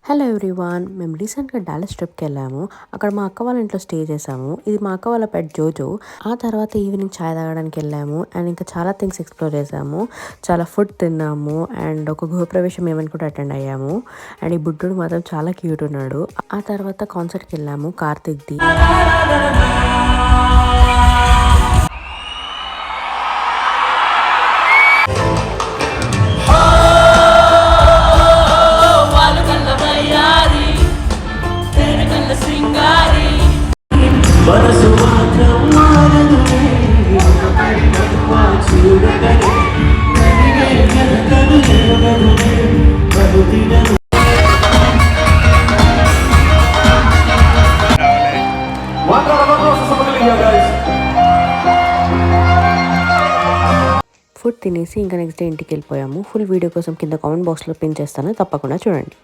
Hello everyone, మేము రీసెంట్గా Dallas ట్రిప్కి వెళ్ళాము. అక్కడ మా అక్క వాళ్ళ ఇంట్లో స్టే చేసాము. ఇది మా అక్క వాళ్ళ పెట్ జోజో. ఆ తర్వాత ఈవినింగ్ చాయ్ తాగడానికి వెళ్ళాము అండ్ ఇంకా చాలా థింగ్స్ ఎక్స్ప్లోర్ చేసాము. చాలా ఫుడ్ తిన్నాము అండ్ ఒక గృహప్రవేశం ఏమని కూడా అటెండ్ అయ్యాము. అండ్ ఈ బుడ్డుడు మాత్రం చాలా క్యూట్ ఉన్నాడు. ఆ తర్వాత కాన్సర్ట్కి వెళ్ళాము కార్తిక్ది. ఫుడ్ తినేసి ఇంకా నెక్స్ట్ డే ఇంటికి వెళ్ళిపోయాము. ఫుల్ వీడియో కోసం కింద కామెంట్ బాక్స్లో పిన్ చేస్తాను, తప్పకుండా చూడండి.